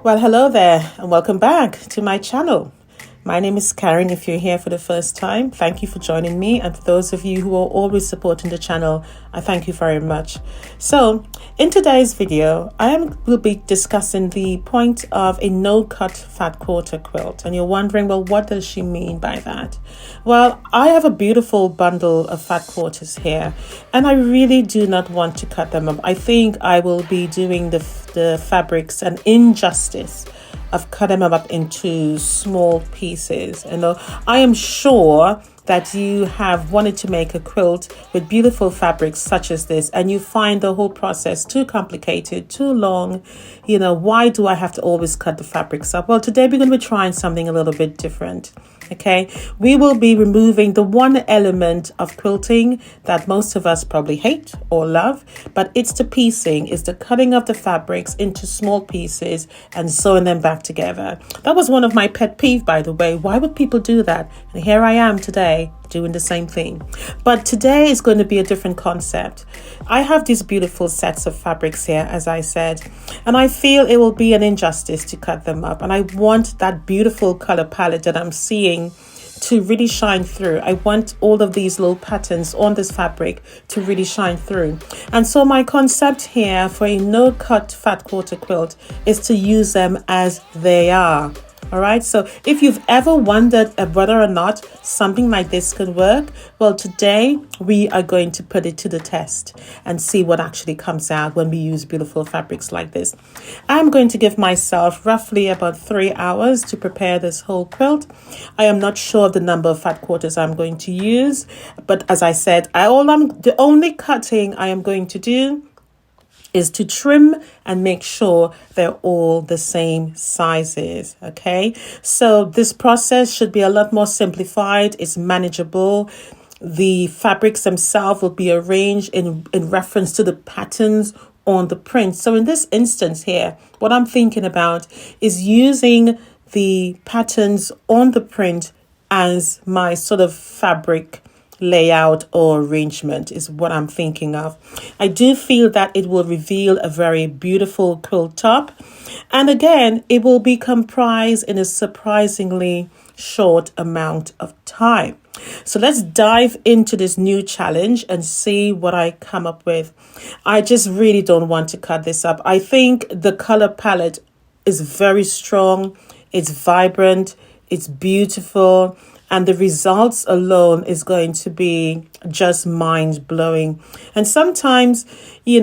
Well, hello there and welcome back to my channel. My name is Karen. If you're here for the first time, thank you for joining me. And for those of you who are always supporting the channel, I thank you very much. So in today's video, will be discussing the point of a no-cut fat quarter quilt. And you're wondering, well, what does she mean by that? Well, I have a beautiful bundle of fat quarters here, and I really do not want to cut them up. I think I will be doing the fabrics an injustice of cutting them up into small pieces. And I am sure that you have wanted to make a quilt with beautiful fabrics such as this, and you find the whole process too complicated, too long. Why do I have to always cut the fabrics up? Well, today we're going to be trying something a little bit different. Okay, we will be removing the one element of quilting that most of us probably hate or love, but it's the piecing, it's the cutting of the fabrics into small pieces and sewing them back together. That was one of my pet peeves, by the way. Why would people do that? And here I am today doing the same thing. But today is going to be a different concept. I have these beautiful sets of fabrics here, as I said, and I feel it will be an injustice to cut them up. And I want that beautiful color palette that I'm seeing to really shine through. I want all of these little patterns on this fabric to really shine through. And so my concept here for a no-cut fat quarter quilt is to use them as they are. All right, so if you've ever wondered whether or not something like this could work, well, today we are going to put it to the test and see what actually comes out when we use beautiful fabrics like this. I'm going to give myself roughly about 3 hours to prepare this whole quilt. I am not sure of the number of fat quarters I'm going to use, but as I said, the only cutting I am going to do is to trim and make sure they're all the same sizes. Okay, so this process should be a lot more simplified. It's manageable. The fabrics themselves will be arranged in reference to the patterns on the print. So in this instance here, what I'm thinking about is using the patterns on the print as my sort of fabric layout or arrangement is what I'm thinking of. I do feel that it will reveal a very beautiful quilt top, and again it will be comprised in a surprisingly short amount of time. So let's dive into this new challenge and see what I come up with. I just really don't want to cut this up. I think the color palette is very strong, it's vibrant, it's beautiful, and the results alone is going to be just mind-blowing. And sometimes, we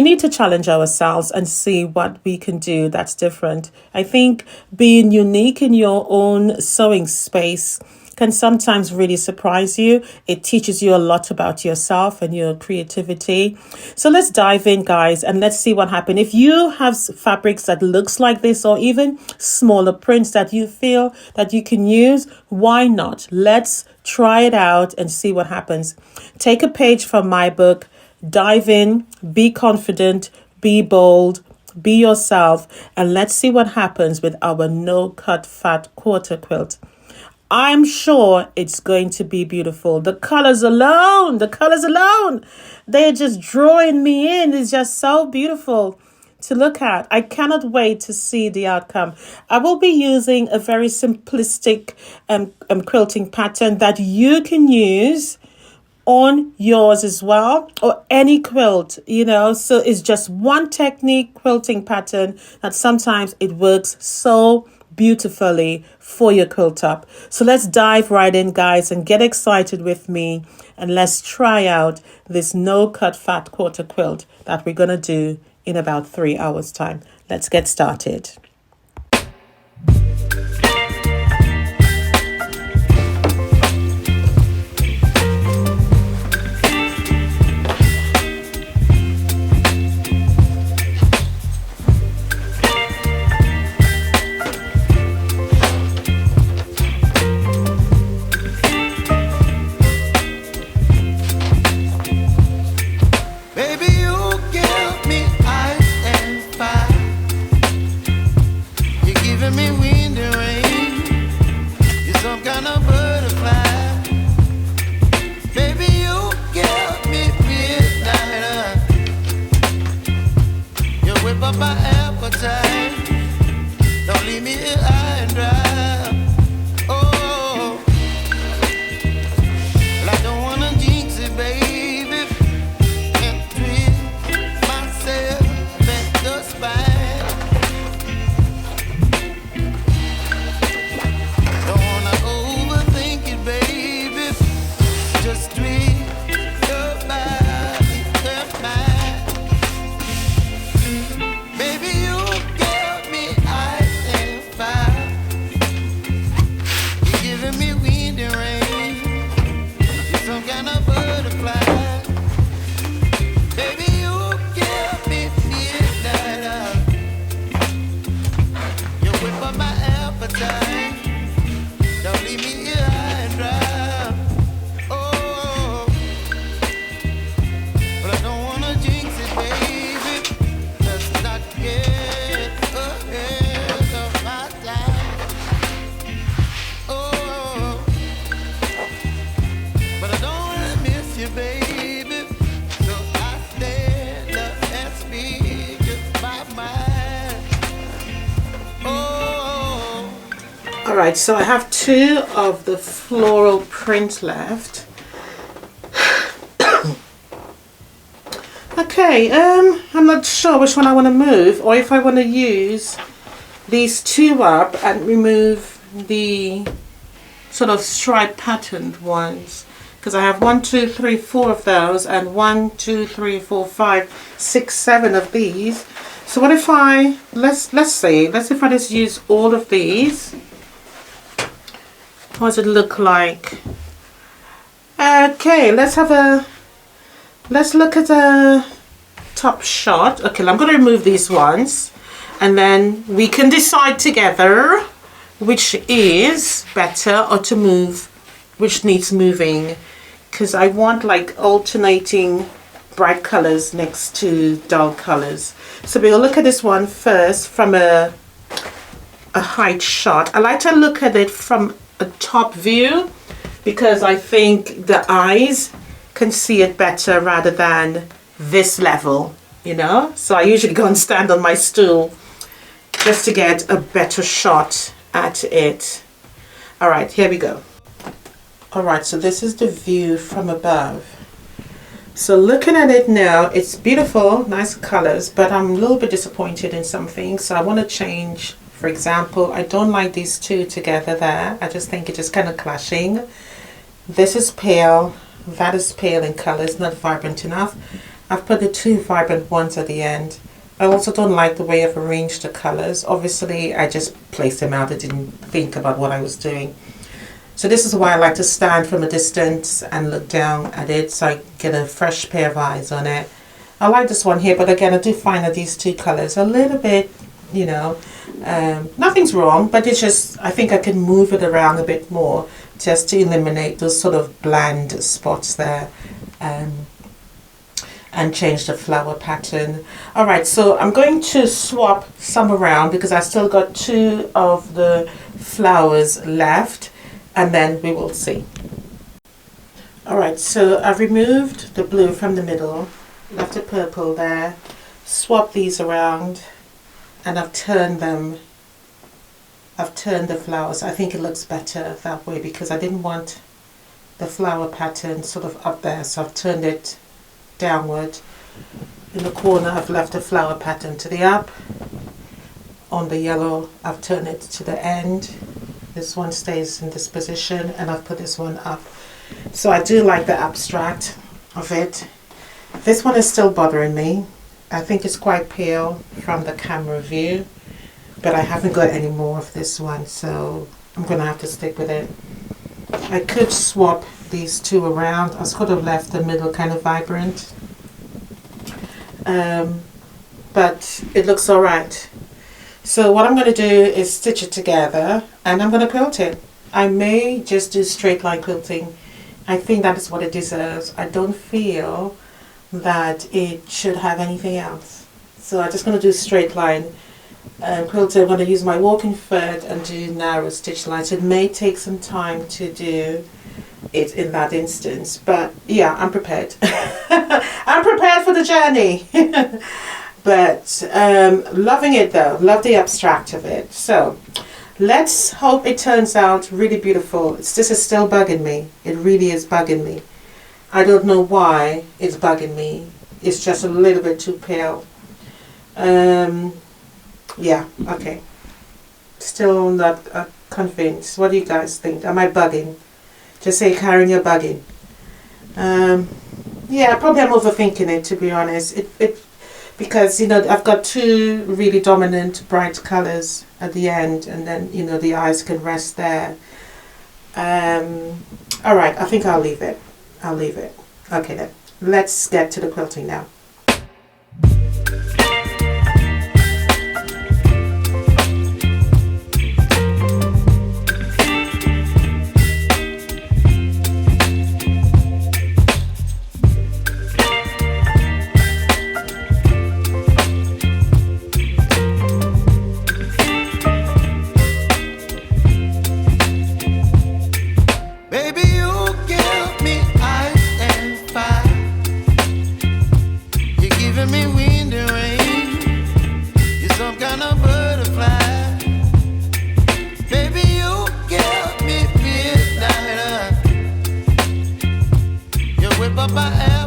need to challenge ourselves and see what we can do that's different. I think being unique in your own sewing space can sometimes really surprise you. It teaches you a lot about yourself and your creativity. So let's dive in, guys, and let's see what happens. If you have fabrics that looks like this, or even smaller prints that you feel that you can use, why not? Let's try it out and see what happens. Take a page from my book, dive in, be confident, be bold, be yourself, and let's see what happens with our no-cut fat quarter quilt. I'm sure it's going to be beautiful. The colors alone, they're just drawing me in. It's just so beautiful to look at. I cannot wait to see the outcome. I will be using a very simplistic quilting pattern that you can use on yours as well, or any quilt, so it's just one technique quilting pattern that sometimes it works so beautifully for your quilt top. So let's dive right in, guys, and get excited with me, and let's try out this no-cut fat quarter quilt that we're going to do in about 3 hours time. Let's get started. Alright, so I have 2 of the floral print left. Okay, I'm not sure which one I want to move, or if I want to use these 2 up and remove the sort of stripe patterned ones, because I have 1, 2, 3, 4 of those, and 1, 2, 3, 4, 5, 6, 7 of these. So what if I let's see if I just use all of these. What does it look like? Okay, let's look at a top shot. Okay, I'm going to remove these ones, and then we can decide together which is better, or to move which needs moving, because I want like alternating bright colors next to dull colors. So we'll look at this one first from a height shot. I like to look at it from a top view because I think the eyes can see it better rather than this level, you know. So I usually go and stand on my stool just to get a better shot at it. All right, here we go. All right, so this is the view from above. So looking at it now, it's beautiful, nice colors, but I'm a little bit disappointed in something. So I want to change. For example, I don't like these 2 together there. I just think it's just kind of clashing. This is pale, that is pale in color, it's not vibrant enough. I've put the 2 vibrant ones at the end. I also don't like the way I've arranged the colors. Obviously, I just placed them out. I didn't think about what I was doing. So this is why I like to stand from a distance and look down at it so I get a fresh pair of eyes on it. I like this one here, but again, I do find that these 2 colors are a little bit, you know, nothing's wrong, but it's just, I think I can move it around a bit more just to eliminate those sort of bland spots there, and change the flower pattern. All right, so I'm going to swap some around because I still got 2 of the flowers left, and then we will see. All right, so I've removed the blue from the middle, left the purple there, swapped these around, and I've turned them. I've turned the flowers. I think it looks better that way because I didn't want the flower pattern sort of up there, so I've turned it downward. In the corner, I've left the flower pattern to the up. On the yellow, I've turned it to the end. This one stays in this position, and I've put this one up. So I do like the abstract of it. This one is still bothering me. I think it's quite pale from the camera view, but I haven't got any more of this one, so I'm gonna have to stick with it. I could swap these 2 around. I could have left the middle kind of vibrant, but it looks all right. So what I'm going to do is stitch it together, and I'm going to quilt it. I may just do straight line quilting. I think that is what it deserves. I don't feel that it should have anything else. So I'm just going to do straight line quilting. I'm going to use my walking thread and do narrow stitch lines. It may take some time to do it in that instance, but yeah, I'm prepared. I'm prepared for the journey. But loving it though, love the abstract of it. So let's hope it turns out really beautiful. This is still bugging me. It really is bugging me. I don't know why it's bugging me. It's just a little bit too pale. Yeah, okay. Still not convinced. What do you guys think? Am I bugging? Just say, Karen, you're bugging. Yeah, probably I'm overthinking it, to be honest. Because, you know, I've got 2 really dominant bright colors at the end, and then, you know, the eyes can rest there. All right, I think I'll leave it. I'll leave it. Okay then, let's get to the quilting now.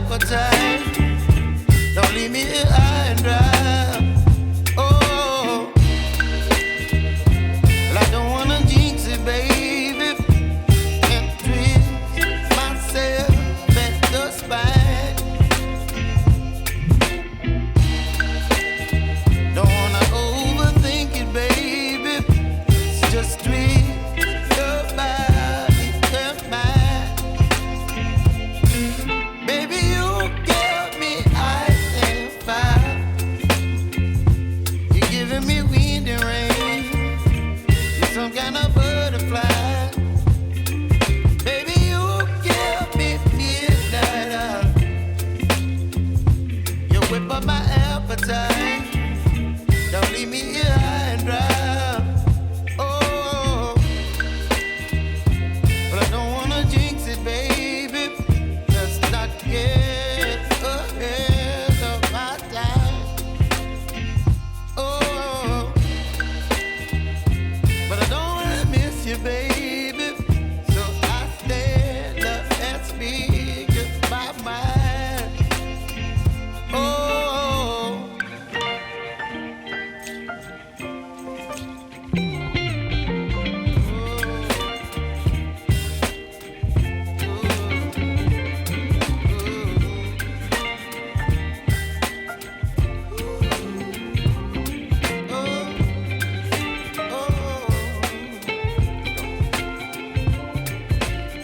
appetite. Don't leave me here high and dry. Oh, well, I don't wanna jinx it, baby, and twist myself at the spine. Don't wanna overthink it, baby. It's just twist your body and mine. Baby, you give me ice and fire. You're giving me wind and rain. You're some kind of butterfly. Baby, you give me midnight oil. You whip up my appetite. Don't leave me here high and dry. Oh, but I don't wanna jinx it, baby. Let's not get ahead of my time. Oh, but I don't wanna miss you, baby. So I stand up and speak my mind. Oh.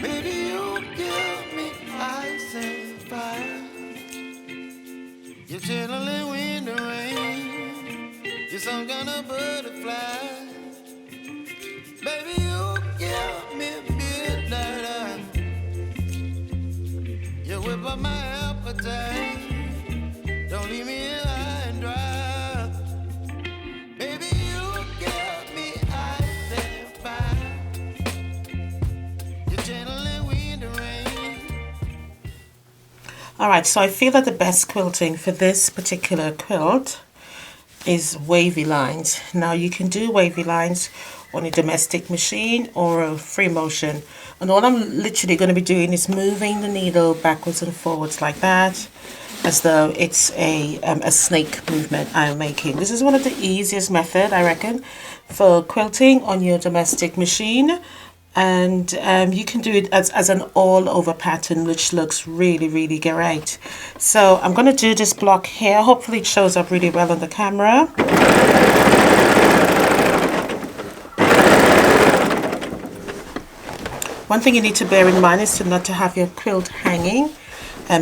Baby, you give me ice and fire. You're channeling wind and rain. You're some kind of butterfly. Baby, you give me midnight oil. You whip up my appetite. Don't leave me here high and dry. Baby, you give me ice and fire. You're channeling wind and rain. All right, so I feel that the best quilting for this particular quilt is wavy lines. Now you can do wavy lines on a domestic machine or a free motion, and all I'm literally going to be doing is moving the needle backwards and forwards like that, as though it's a snake movement I'm making. This is one of the easiest method, I reckon, for quilting on your domestic machine. And you can do it as an all-over pattern, which looks really, really great. So I'm going to do this block here. Hopefully it shows up really well on the camera. One thing you need to bear in mind is not to have your quilt hanging,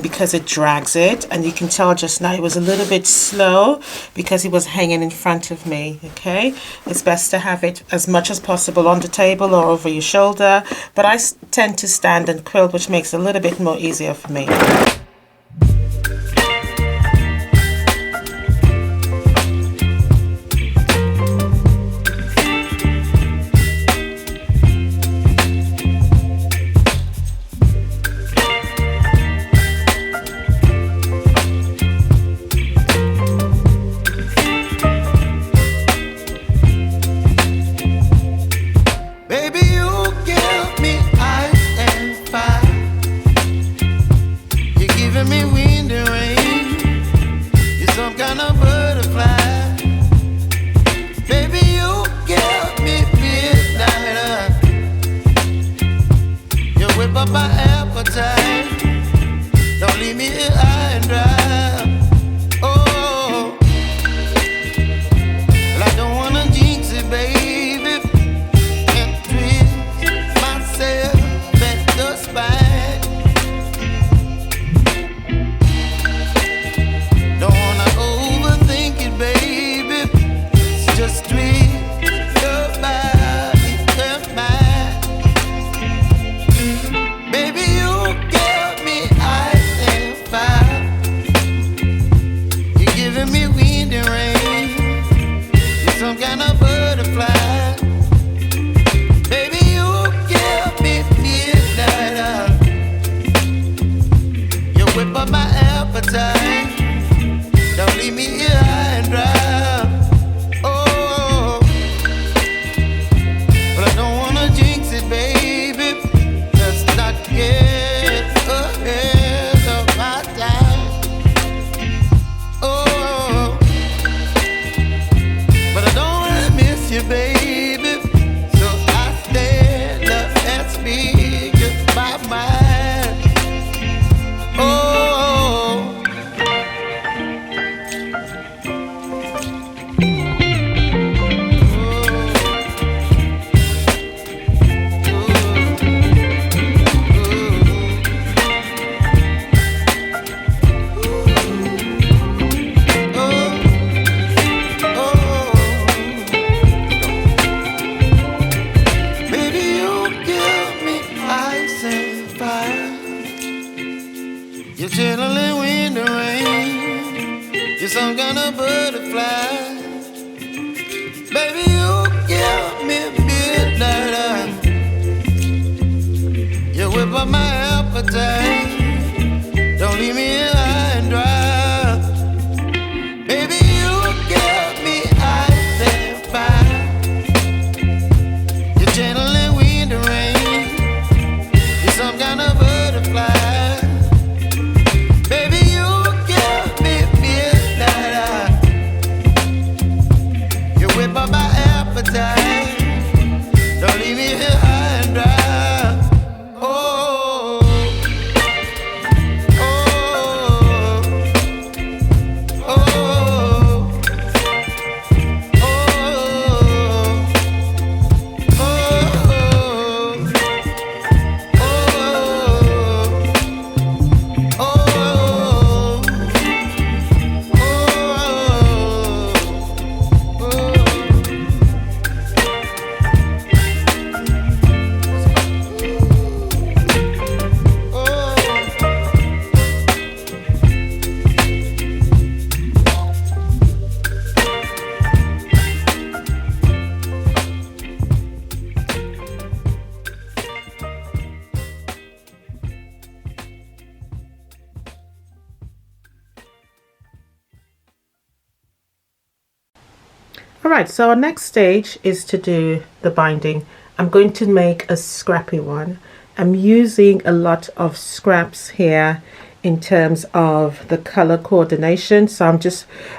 because it drags it, and you can tell just now it was a little bit slow because it was hanging in front of me. Okay, it's best to have it as much as possible on the table or over your shoulder, but I tend to stand and quilt, which makes it a little bit more easier for me. Let's not get ahead of my time. chilling in the rain. You're some kind of butterfly. Baby, you give me midnight. You whip up my appetite. Don't leave me here high and dry. Baby, you give me ice and fire. You're channeling wind and rain. You're some kind of butterfly. Baby, you give me midnight. You whip up my appetite. Don't leave me here high and dry. Alright, so our next stage is to do the binding. I'm going to make a scrappy one. I'm using a lot of scraps here in terms of the color coordination, so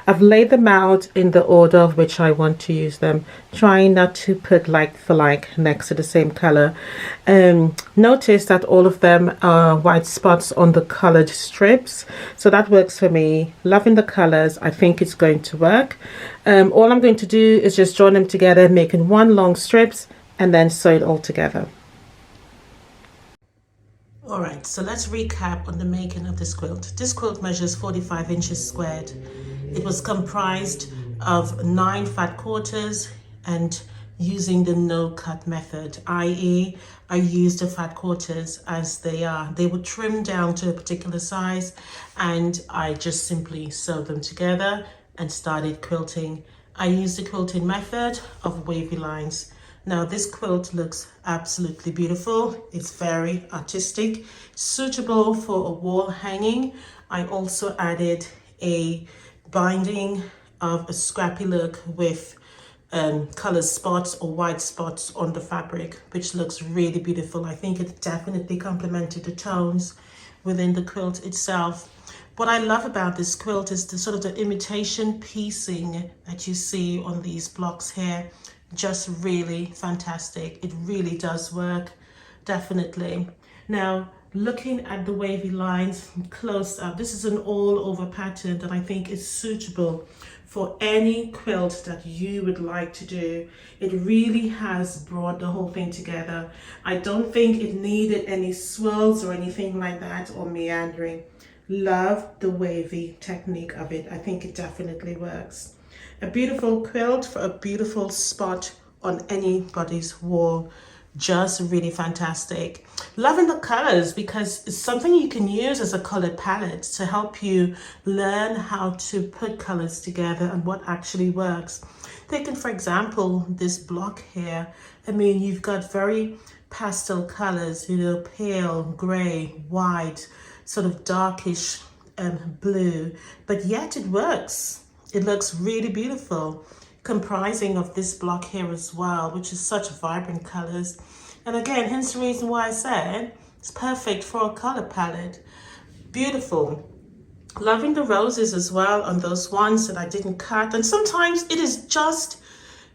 I've laid them out in the order of which I want to use them, trying not to put like for like next to the same color. Notice that all of them are white spots on the colored strips, so that works for me. Loving the colors, I think it's going to work. All I'm going to do is just join them together, making one long strips, and then sew it all together. Alright, so let's recap on the making of this quilt. This quilt measures 45 inches squared. It was comprised of 9 fat quarters and using the no cut method, i.e. I used the fat quarters as they are. They were trimmed down to a particular size and I just simply sewed them together and started quilting. I used the quilting method of wavy lines. Now this quilt looks absolutely beautiful. It's very artistic, suitable for a wall hanging. I also added a binding of a scrappy look with color spots or white spots on the fabric, which looks really beautiful. I think it definitely complemented the tones within the quilt itself. What I love about this quilt is the sort of the imitation piecing that you see on these blocks here. Just really fantastic. It really does work, definitely. Now looking at the wavy lines close up, this is an all over pattern that I think is suitable for any quilt that you would like to do. It really has brought the whole thing together. I don't think it needed any swirls or anything like that or meandering. Love the wavy technique of it. I think it definitely works. A beautiful quilt for a beautiful spot on anybody's wall. Just really fantastic. Loving the colors because it's something you can use as a color palette to help you learn how to put colors together and what actually works. Taking for example this block here, I mean you've got very pastel colors, you know, pale, gray, white, sort of darkish blue, but yet it works. It looks really beautiful, comprising of this block here as well, which is such vibrant colors. And again, hence the reason why I said it's perfect for a color palette. Beautiful. Loving the roses as well on those ones that I didn't cut. And sometimes it is just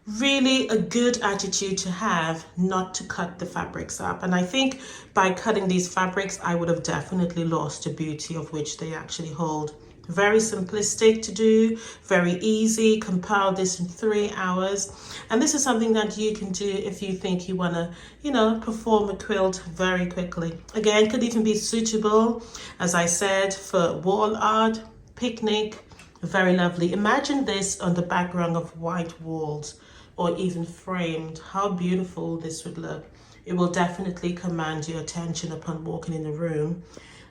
really a good attitude to have not to cut the fabrics up. And I think by cutting these fabrics, I would have definitely lost the beauty of which they actually hold. Very simplistic to do, very easy, compile this in 3 hours. And this is something that you can do if you think you want to, you know, perform a quilt very quickly. Again, could even be suitable, as I said, for wall art, picnic, very lovely. Imagine this on the background of white walls or even framed. How beautiful this would look. It will definitely command your attention upon walking in the room.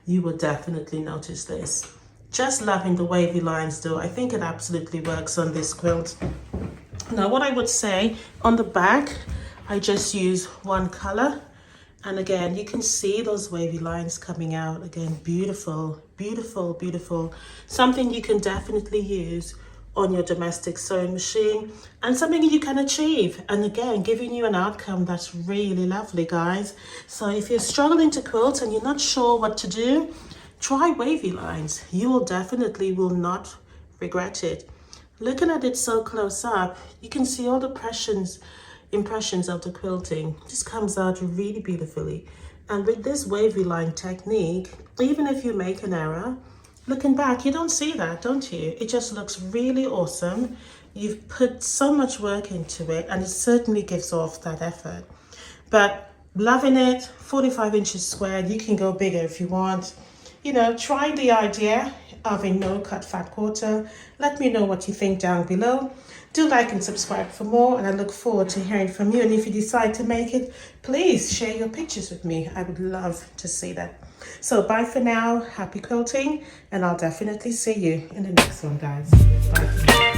you will definitely notice this. Just loving the wavy lines though. I think it absolutely works on this quilt. Now what I would say on the back, I just use one color. And again, you can see those wavy lines coming out. Again, beautiful, beautiful, beautiful. Something you can definitely use on your domestic sewing machine and something you can achieve. And again, giving you an outcome that's really lovely, guys. So if you're struggling to quilt and you're not sure what to do, try wavy lines. You will definitely will not regret it. Looking at it so close up, you can see all the impressions of the quilting. Just comes out really beautifully. And with this wavy line technique, even if you make an error, looking back, you don't see that, don't you? It just looks really awesome. You've put so much work into it, and it certainly gives off that effort. But loving it, 45 inches squared. You can go bigger if you want. You know, try the idea of a no-cut fat quarter. Let me know what you think down below. Do like and subscribe for more, and I look forward to hearing from you. And if you decide to make it, please share your pictures with me. I would love to see that. So bye for now. Happy quilting, and I'll definitely see you in the next one, guys. Bye.